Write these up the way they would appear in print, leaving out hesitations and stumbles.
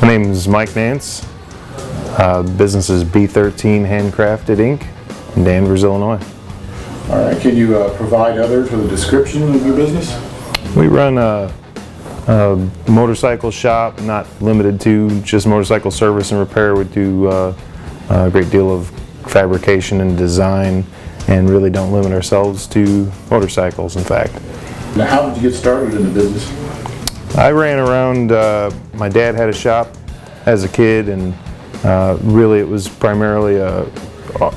My name is Mike Nance. Business is B13 Handcrafted Inc. in Danvers, Illinois. All right, can you provide others with a description of your business? We run a motorcycle shop, not limited to just motorcycle service and repair. We do a great deal of fabrication and design, and really don't limit ourselves to motorcycles, in fact. Now, how did you get started in the business? I ran around, my dad had a shop as a kid, and really it was primarily a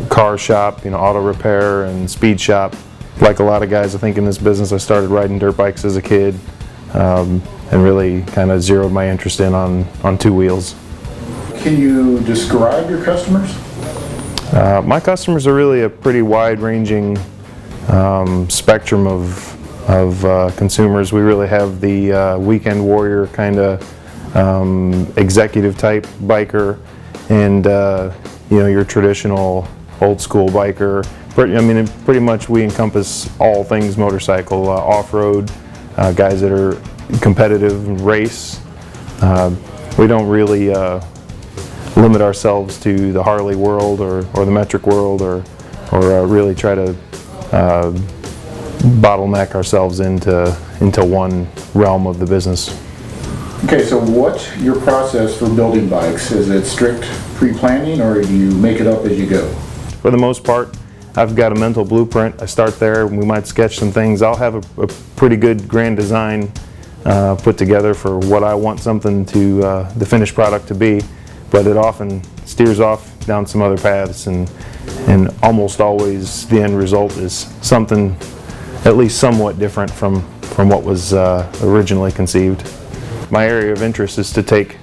car shop, auto repair and speed shop. Like a lot of guys, I think, in this business, I started riding dirt bikes as a kid, and really kind of zeroed my interest in on two wheels. Can you describe your customers? My customers are really a pretty wide-ranging spectrum of consumers. We really have the weekend warrior kind of executive type biker, and your traditional old school biker. Pretty much we encompass all things motorcycle, off-road, guys that are competitive race. We don't really limit ourselves to the Harley world or the metric world, or really try to bottleneck ourselves into one realm of the business. Okay, so what's your process for building bikes? Is it strict pre-planning, or do you make it up as you go? For the most part, I've got a mental blueprint. I start there, and we might sketch some things. I'll have a pretty good grand design put together for what I want something to, the finished product to be, but it often steers off down some other paths, and almost always the end result is something at least somewhat different from what was originally conceived. My area of interest is to take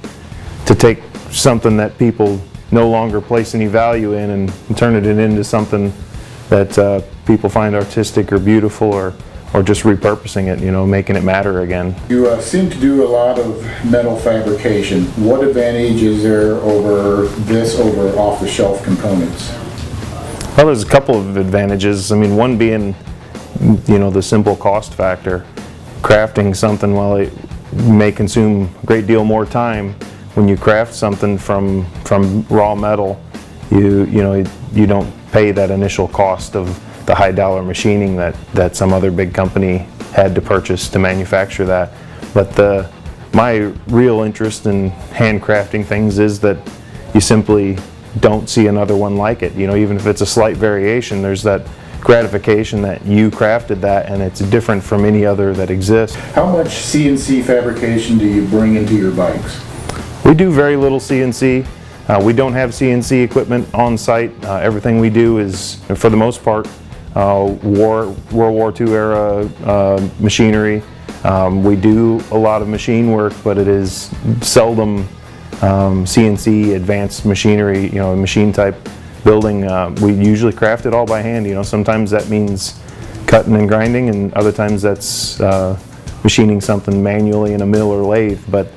something that people no longer place any value in and turn it into something that people find artistic or beautiful, or just repurposing it, making it matter again. You seem to do a lot of metal fabrication. What advantage is there over off-the-shelf components? Well, there's a couple of advantages. One being, the simple cost factor. Crafting something, while it may consume a great deal more time, when you craft something from raw metal, you don't pay that initial cost of the high dollar machining that some other big company had to purchase to manufacture that. But my real interest in handcrafting things is that you simply don't see another one like it. Even if it's a slight variation, there's that gratification that you crafted that, and it's different from any other that exists. How much CNC fabrication do you bring into your bikes? We do very little CNC. We don't have CNC equipment on site. Everything we do is, for the most part, World War II era machinery. We do a lot of machine work, but it is seldom CNC advanced machinery, machine type building. We usually craft it all by hand. Sometimes that means cutting and grinding, and other times that's machining something manually in a mill or lathe. But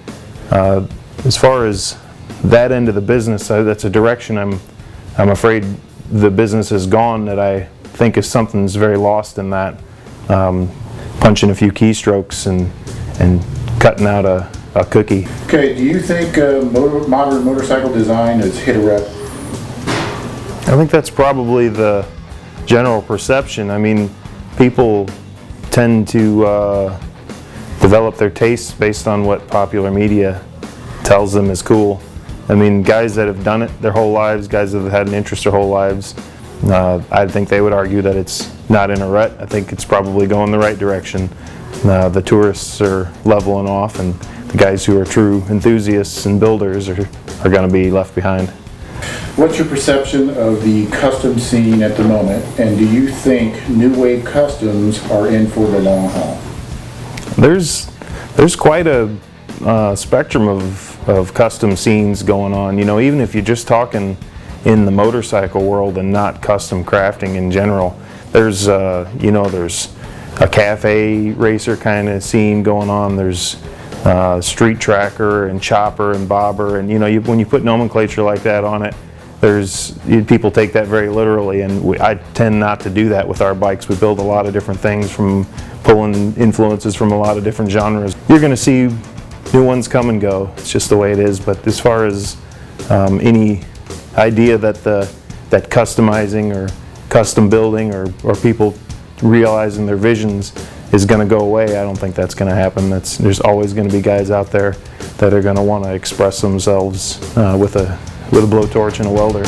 as far as that end of the business, that's a direction I'm afraid the business has gone, that I think is something's very lost in that. Punching a few keystrokes and cutting out a cookie. Okay, do you think modern motorcycle design has hit a rut? I think that's probably the general perception. People tend to develop their tastes based on what popular media tells them is cool. Guys that have done it their whole lives, guys that have had an interest their whole lives, I think they would argue that it's not in a rut. I think it's probably going the right direction. The tourists are leveling off, and the guys who are true enthusiasts and builders are going to be left behind. What's your perception of the custom scene at the moment, and do you think New Wave Customs are in for the long haul? There's quite a spectrum of custom scenes going on. Even if you're just talking in the motorcycle world and not custom crafting in general, there's there's a cafe racer kind of scene going on. There's street tracker and chopper and bobber, and when you put nomenclature like that on it, people take that very literally, and I tend not to do that with our bikes. We build a lot of different things, from pulling influences from a lot of different genres. You're going to see new ones come and go. It's just the way it is. But as far as any idea that that customizing or custom building or people realizing their visions is going to go away, I don't think that's going to happen. There's always going to be guys out there that are going to want to express themselves with a blowtorch and a welder.